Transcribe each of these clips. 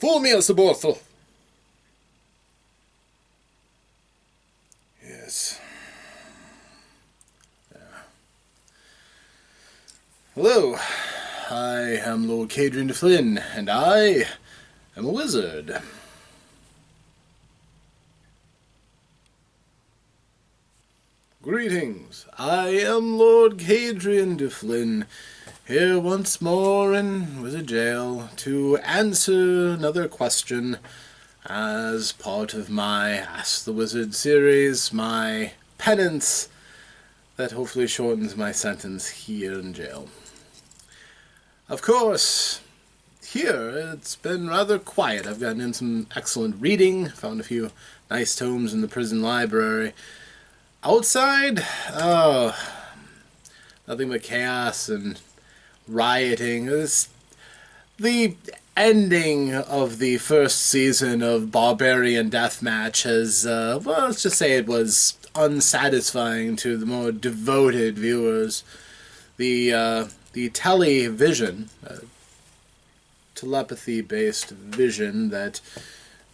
Fool me as a bottle. Yes. Hello, I am Lord Cadrian de Flynn, and I am a wizard. Greetings, I am Lord Cadrian de Flynn, here once more in Wizard Jail to answer another question as part of my Ask the Wizard series, my penance that hopefully shortens my sentence here in jail. Of course, here it's been rather quiet. I've gotten in some excellent reading, found a few nice tomes in the prison library. Outside, oh, nothing but chaos and rioting. The ending of the first season of Barbarian Deathmatch has, well, let's just say it was unsatisfying to the more devoted viewers. The television, telepathy-based vision that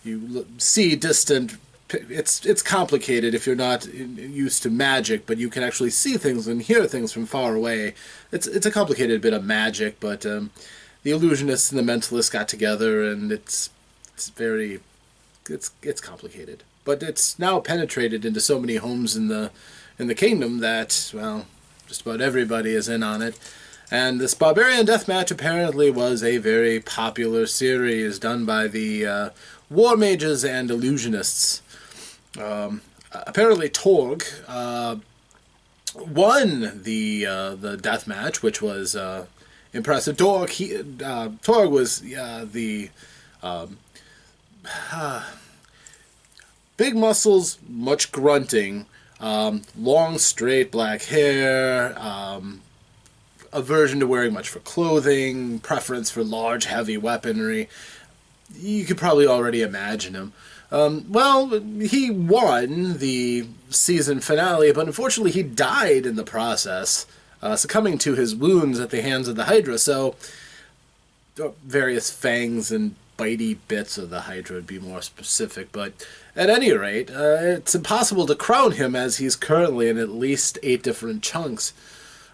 you see distant. It's complicated if you're not used to magic, but you can actually see things and hear things from far away. It's a complicated bit of magic, but the illusionists and the mentalists got together, and it's complicated. But it's now penetrated into so many homes in the kingdom that, well, just about everybody is in on it. And this Barbarian Deathmatch apparently was a very popular series done by the War Mages and Illusionists. Apparently Torg won the death match, which was impressive. Torg was the big muscles, much grunting, long straight black hair, aversion to wearing much for clothing, preference for large heavy weaponry. You could probably already imagine him. Well, he won the season finale, but unfortunately he died in the process, succumbing to his wounds at the hands of the Hydra, so various fangs and bitey bits of the Hydra would be more specific, but at any rate, it's impossible to crown him as he's currently in at least 8 different chunks.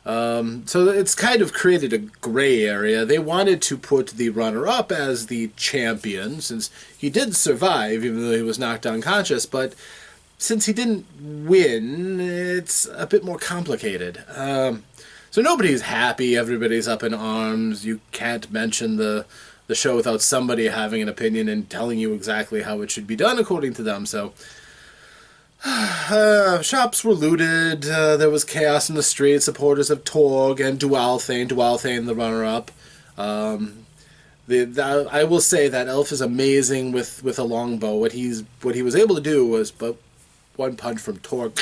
So it's kind of created a gray area. They wanted to put the runner-up as the champion, since he did survive, even though he was knocked unconscious, but since he didn't win, it's a bit more complicated. So nobody's happy, everybody's up in arms. You can't mention the show without somebody having an opinion and telling you exactly how it should be done according to them, so shops were looted, there was chaos in the streets, supporters of Torg and Dualthane the runner-up. I will say that Elf is amazing with a longbow. What he was able to do was but one punch from Torg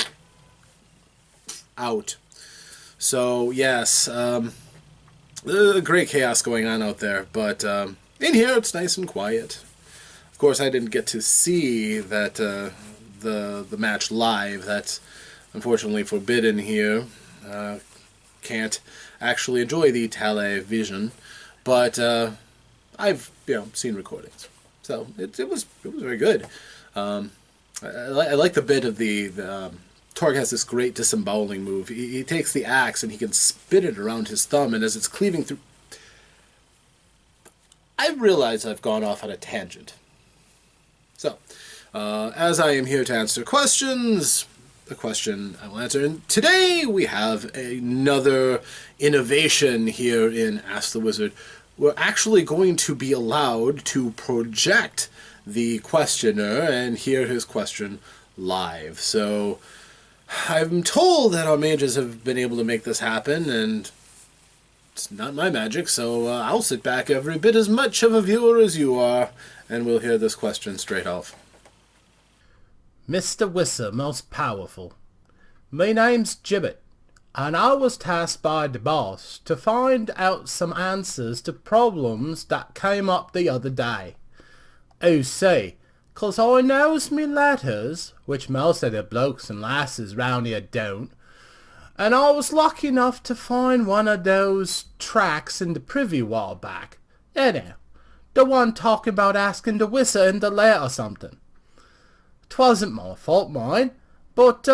out. So yes, great chaos going on out there, but in here it's nice and quiet. Of course, I didn't get to see that the match live. That's unfortunately forbidden here. Can't actually enjoy the television, but I've seen recordings, so it was very good. I like the bit of the Torg has this great disemboweling move. He takes the axe and he can spin it around his thumb, and as it's cleaving through, I realize I've gone off on a tangent. So, as I am here to answer questions, the question I will answer. And today we have another innovation here in Ask the Wizard. We're actually going to be allowed to project the questioner and hear his question live. So I'm told that our mages have been able to make this happen, and it's not my magic, so I'll sit back every bit as much of a viewer as you are, and we'll hear this question straight off. Mr. Wisser, most powerful. My name's Gibbet, and I was tasked by the boss to find out some answers to problems that came up the other day. Oh, see, 'cause I knows me letters, which most of the blokes and lasses round here don't, and I was lucky enough to find one of those tracks in the privy while back. Anyhow, The one talking about asking the wizard in the lair or something. 'Twasn't my fault, mind, but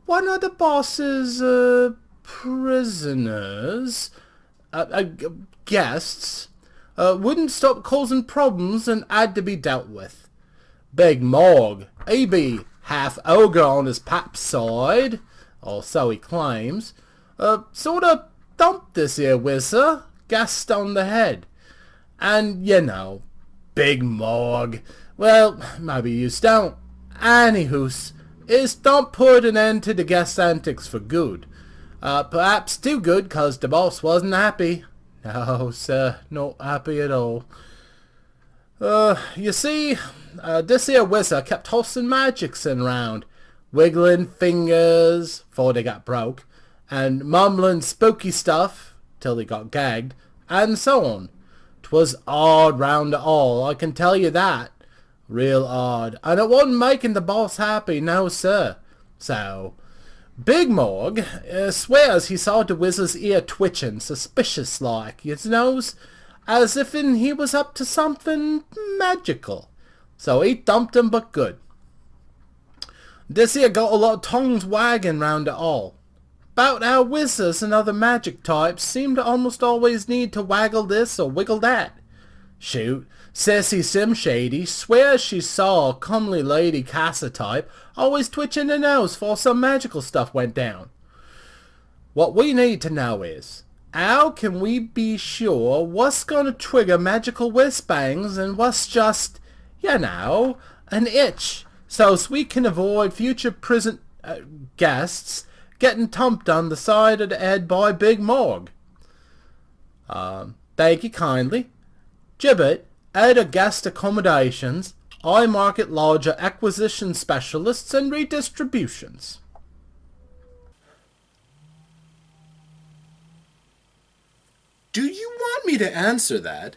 one of the boss's prisoners, guests, wouldn't stop causing problems and had to be dealt with. Big Morg, he be half ogre on his pap's side, or so he claims, sort of thumped this here wizard, gassed on the head. And, you know, Big Morg, well, maybe you don't. Anywho's, his thump put an end to the guest's antics for good. Perhaps too good, 'cause the boss wasn't happy. No, sir, not happy at all. You see, this here wizard kept tossing magics in round, wiggling fingers before they got broke, and mumbling spooky stuff till they got gagged, and so on. 'Twas odd round it all, I can tell you that. Real odd, and it wasn't making the boss happy, no sir. So, Big Morg swears he saw the wizard's ear twitching, suspicious like, you knows, as if he was up to something magical. So he thumped him but good. This here got a lot of tongues wagging round it all. About how wizards and other magic types seem to almost always need to waggle this or wiggle that. Shoot, Sissy Simshady swears she saw a comely lady Casa type always twitching her nose for some magical stuff went down. What we need to know is, how can we be sure what's gonna trigger magical whiz bangs and what's just, you know, an itch, so we can avoid future prison guests getting thumped on the side of the head by Big Morg? Thank you kindly. Gibbet, head of guest accommodations, I market larger acquisition specialists and redistributions. Do you want me to answer that?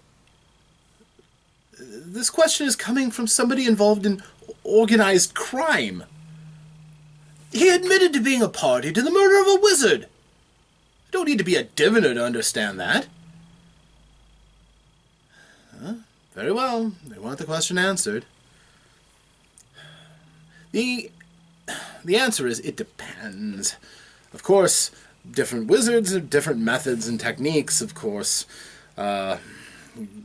This question is coming from somebody involved in organized crime. He admitted to being a party to the murder of a wizard. You don't need to be a diviner to understand that. Very well. They want the question answered. The answer is it depends. Of course, different wizards have different methods and techniques, of course. A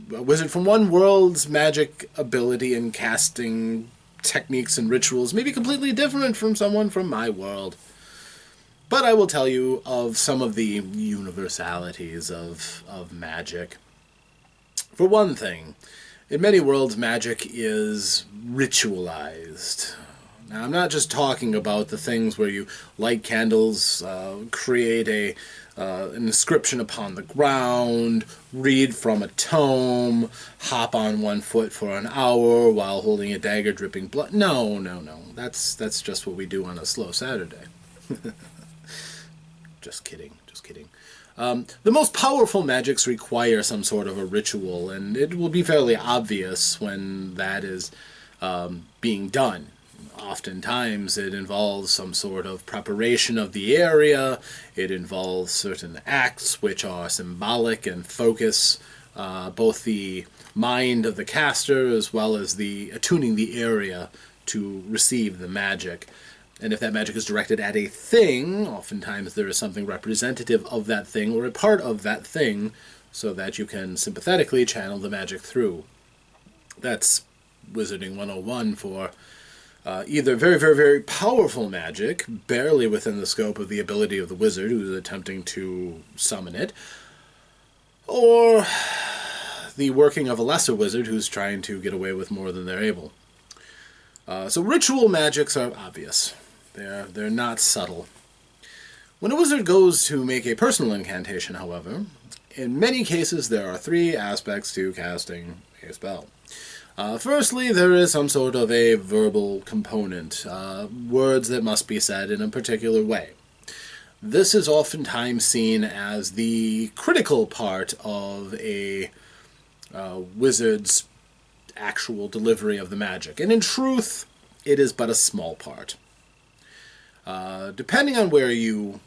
wizard from one world's magic ability and casting techniques and rituals may be completely different from someone from my world. But I will tell you of some of the universalities of magic. For one thing, in many worlds, magic is ritualized. Now, I'm not just talking about the things where you light candles, create an inscription upon the ground, read from a tome, hop on one foot for an hour while holding a dagger dripping blood. No. That's just what we do on a slow Saturday. Just kidding. The most powerful magics require some sort of a ritual, and it will be fairly obvious when that is being done. Oftentimes it involves some sort of preparation of the area, it involves certain acts which are symbolic and focus both the mind of the caster as well as the attuning the area to receive the magic. And if that magic is directed at a thing, oftentimes there is something representative of that thing or a part of that thing so that you can sympathetically channel the magic through. That's Wizarding 101 for either very, very, very powerful magic, barely within the scope of the ability of the wizard who's attempting to summon it, or the working of a lesser wizard who's trying to get away with more than they're able. So ritual magics are obvious. They're not subtle. When a wizard goes to make a personal incantation, however, in many cases there are three aspects to casting a spell. Firstly, there is some sort of a verbal component, words that must be said in a particular way. This is oftentimes seen as the critical part of a wizard's actual delivery of the magic, and in truth, it is but a small part. Depending on where you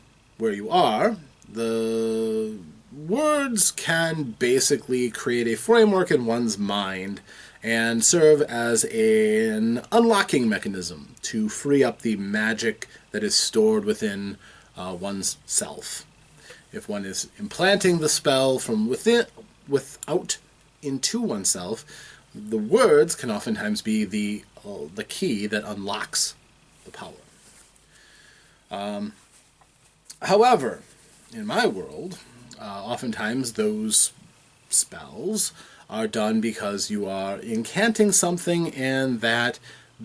are, the words can basically create a framework in one's mind and serve as an unlocking mechanism to free up the magic that is stored within one's self. If one is implanting the spell from without into oneself, the words can oftentimes be the key that unlocks the power. However, in my world, oftentimes those spells are done because you are incanting something, and that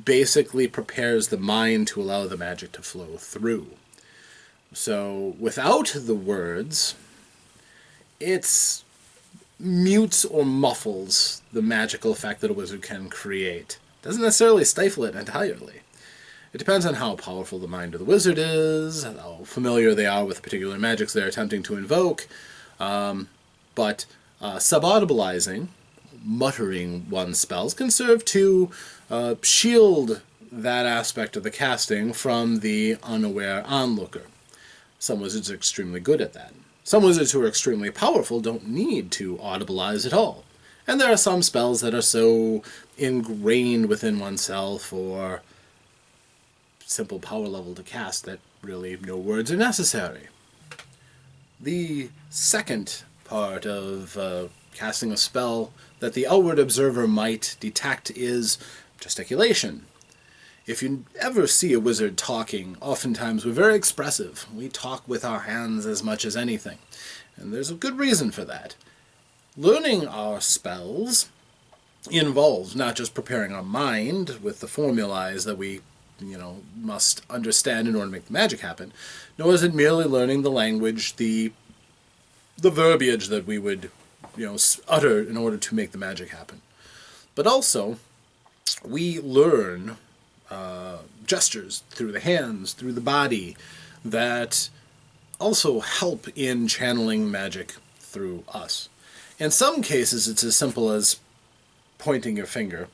basically prepares the mind to allow the magic to flow through. So without the words, it's mutes or muffles the magical effect that a wizard can create. Doesn't necessarily stifle it entirely. It depends on how powerful the mind of the wizard is, how familiar they are with the particular magics they're attempting to invoke, but subaudibalizing, muttering one's spells, can serve to shield that aspect of the casting from the unaware onlooker. Some wizards are extremely good at that. Some wizards who are extremely powerful don't need to audibilize at all. And there are some spells that are so ingrained within oneself or simple power level to cast that really no words are necessary. The second part of casting a spell that the outward observer might detect is gesticulation. If you ever see a wizard talking, oftentimes we're very expressive. We talk with our hands as much as anything. And there's a good reason for that. Learning our spells involves not just preparing our mind with the formulae that we must understand in order to make the magic happen, nor is it merely learning the language, the verbiage that we would utter in order to make the magic happen. But also, we learn gestures through the hands, through the body, that also help in channeling magic through us. In some cases, it's as simple as pointing your finger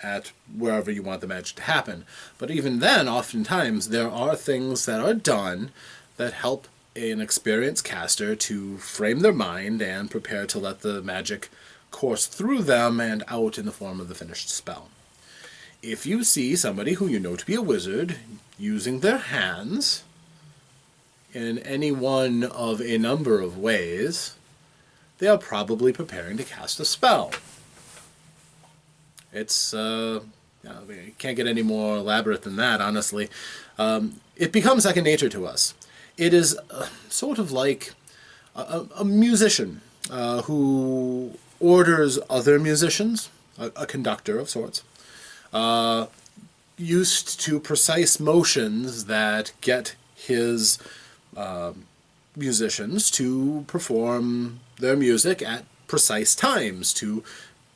at wherever you want the magic to happen. But even then, oftentimes, there are things that are done that help an experienced caster to frame their mind and prepare to let the magic course through them and out in the form of the finished spell. If you see somebody who you know to be a wizard using their hands in any one of a number of ways, they are probably preparing to cast a spell. It's, you can't get any more elaborate than that, honestly. It becomes second nature to us. It is sort of like a musician who orders other musicians, a conductor of sorts, used to precise motions that get his musicians to perform their music at precise times to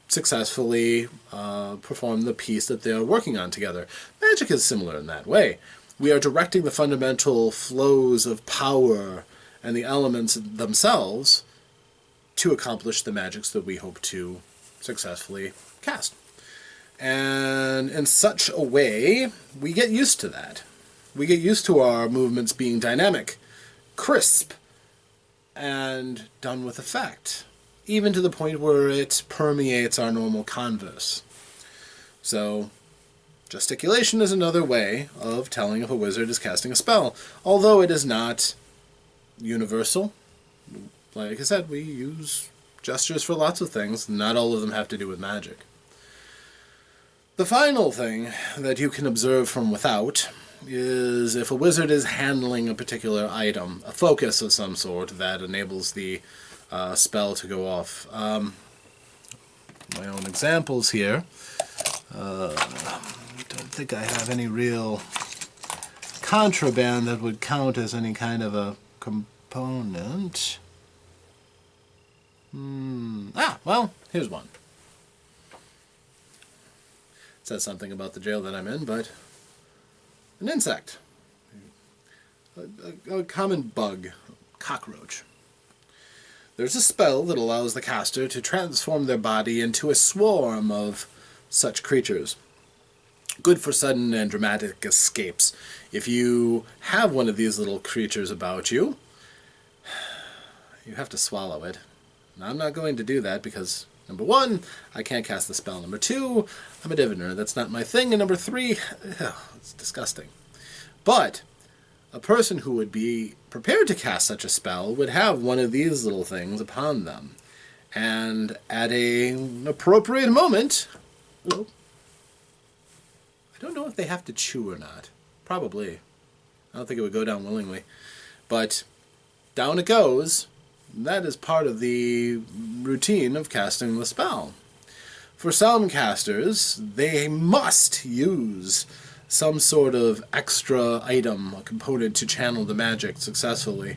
successfully perform the piece that they're working on together. Magic is similar in that way. We are directing the fundamental flows of power and the elements themselves to accomplish the magics that we hope to successfully cast. And in such a way, we get used to that. We get used to our movements being dynamic, crisp, and done with effect, even to the point where it permeates our normal converse. So, gesticulation is another way of telling if a wizard is casting a spell, although it is not universal. Like I said, we use gestures for lots of things. Not all of them have to do with magic. The final thing that you can observe from without is if a wizard is handling a particular item, a focus of some sort that enables the spell to go off. My own examples here. Don't think I have any real contraband that would count as any kind of a component. Well, here's one. It says something about the jail that I'm in, but an insect. A common bug, cockroach. There's a spell that allows the caster to transform their body into a swarm of such creatures. Good for sudden and dramatic escapes. If you have one of these little creatures about you, you have to swallow it. And I'm not going to do that because, number one, I can't cast the spell. Number two, I'm a diviner. That's not my thing. And number three, it's disgusting. But a person who would be prepared to cast such a spell would have one of these little things upon them. And at an appropriate moment, I don't know if they have to chew or not. Probably. I don't think it would go down willingly. But down it goes. That is part of the routine of casting the spell. For some casters, they must use some sort of extra item, a component to channel the magic successfully.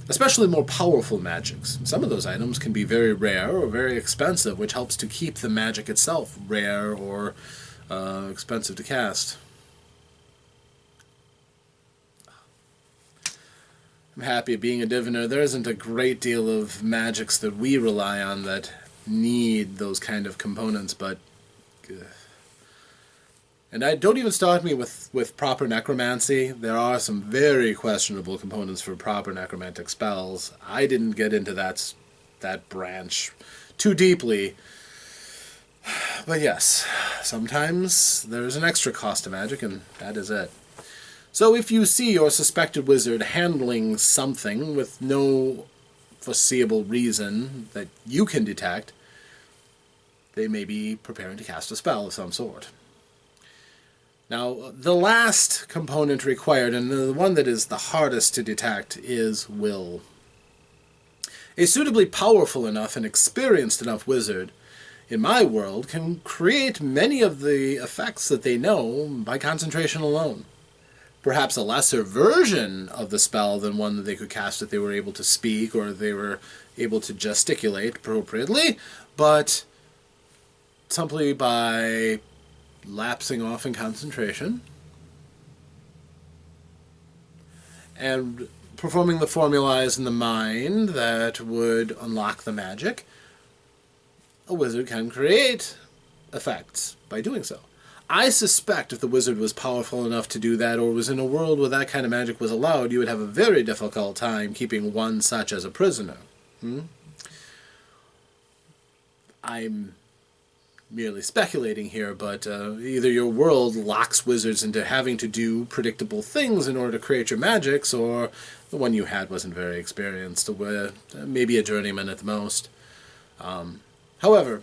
Especially more powerful magics. Some of those items can be very rare or very expensive, which helps to keep the magic itself rare or expensive to cast. I'm happy being a diviner. There isn't a great deal of magics that we rely on that need those kind of components, but... And don't even start me with proper necromancy. There are some very questionable components for proper necromantic spells. I didn't get into that branch too deeply. But yes, sometimes there's an extra cost to magic, and that is it. So if you see your suspected wizard handling something with no foreseeable reason that you can detect, they may be preparing to cast a spell of some sort. Now, the last component required, and the one that is the hardest to detect, is will. A suitably powerful enough and experienced enough wizard, in my world, can create many of the effects that they know by concentration alone. Perhaps a lesser version of the spell than one that they could cast if they were able to speak or they were able to gesticulate appropriately, but simply by lapsing off in concentration and performing the formulas in the mind that would unlock the magic, a wizard can create effects by doing so. I suspect if the wizard was powerful enough to do that or was in a world where that kind of magic was allowed, you would have a very difficult time keeping one such as a prisoner. I'm merely speculating here, but either your world locks wizards into having to do predictable things in order to create your magics, or the one you had wasn't very experienced, maybe a journeyman at the most. However,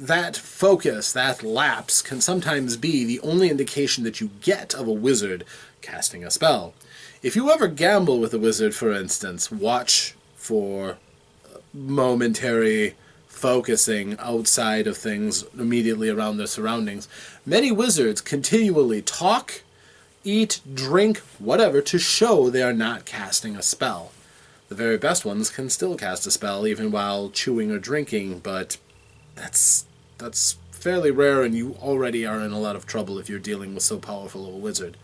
that focus, that lapse, can sometimes be the only indication that you get of a wizard casting a spell. If you ever gamble with a wizard, for instance, watch for momentary focusing outside of things immediately around their surroundings. Many wizards continually talk, eat, drink, whatever, to show they are not casting a spell. The very best ones can still cast a spell even while chewing or drinking, but that's fairly rare, and you already are in a lot of trouble if you're dealing with so powerful a wizard.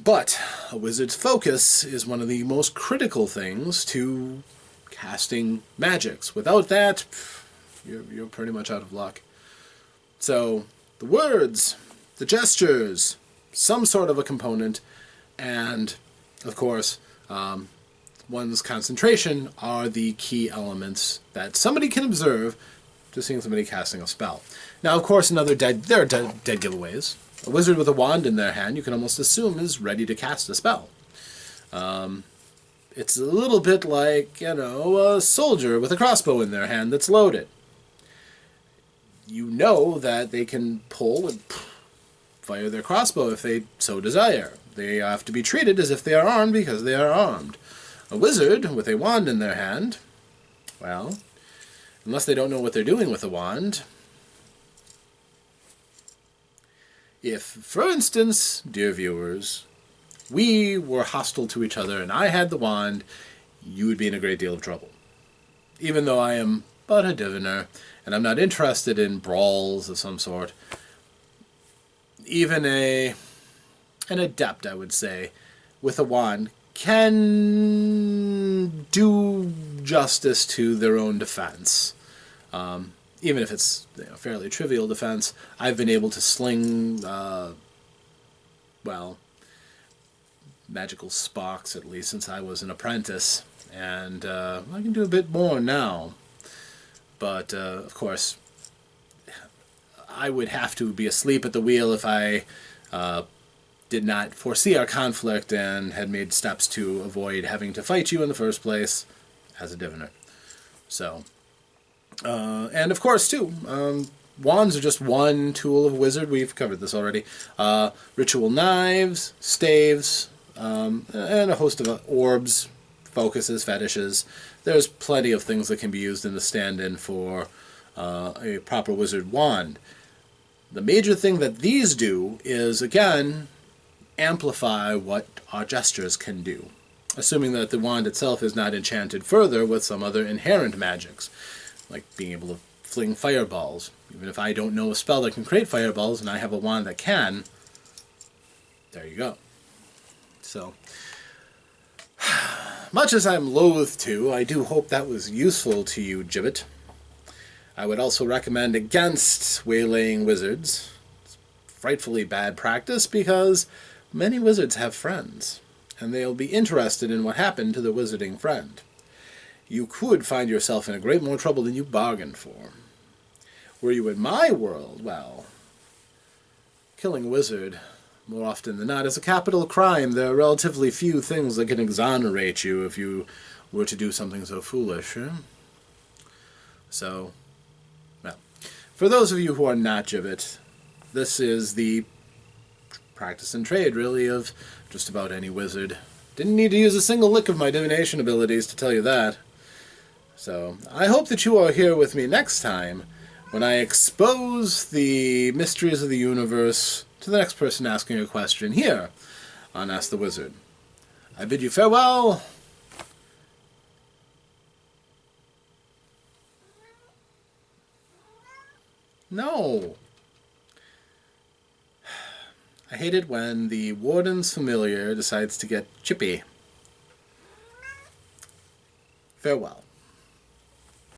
But a wizard's focus is one of the most critical things to casting magics. Without that, you're pretty much out of luck. So the words, the gestures, some sort of a component, and of course one's concentration are the key elements that somebody can observe to seeing somebody casting a spell. Now, of course, there are dead giveaways. A wizard with a wand in their hand, you can almost assume, is ready to cast a spell. It's a little bit like, a soldier with a crossbow in their hand that's loaded. You know that they can pull and fire their crossbow if they so desire. They have to be treated as if they are armed because they are armed. A wizard with a wand in their hand, well, unless they don't know what they're doing with a wand. If, for instance, dear viewers, we were hostile to each other and I had the wand, you would be in a great deal of trouble. Even though I am but a diviner, and I'm not interested in brawls of some sort, even an adept, I would say, with a wand can do justice to their own defense. Even if it's a fairly trivial defense, I've been able to sling, magical sparks, at least since I was an apprentice. and I can do a bit more now. But, of course, I would have to be asleep at the wheel if I did not foresee our conflict and had made steps to avoid having to fight you in the first place as a diviner. So, and of course, too, wands are just one tool of a wizard. We've covered this already. Ritual knives, staves, and a host of orbs, focuses, fetishes. There's plenty of things that can be used in the stand-in for a proper wizard wand. The major thing that these do is, again, amplify what our gestures can do, assuming that the wand itself is not enchanted further with some other inherent magics, like being able to fling fireballs. Even if I don't know a spell that can create fireballs and I have a wand that can, there you go. So, much as I'm loath to, I do hope that was useful to you, Gibbet. I would also recommend against waylaying wizards. It's frightfully bad practice because many wizards have friends, and they'll be interested in what happened to the wizarding friend. You could find yourself in a great more trouble than you bargained for. Were you in my world, well, killing a wizard, more often than not, is a capital crime. There are relatively few things that can exonerate you if you were to do something so foolish. So, well, for those of you who are not Gibbet, this is the practice and trade, really, of just about any wizard. Didn't need to use a single lick of my divination abilities to tell you that. So, I hope that you are here with me next time when I expose the mysteries of the universe to the next person asking a question here on Ask the Wizard. I bid you farewell. No. I hate it when the warden's familiar decides to get chippy. Farewell.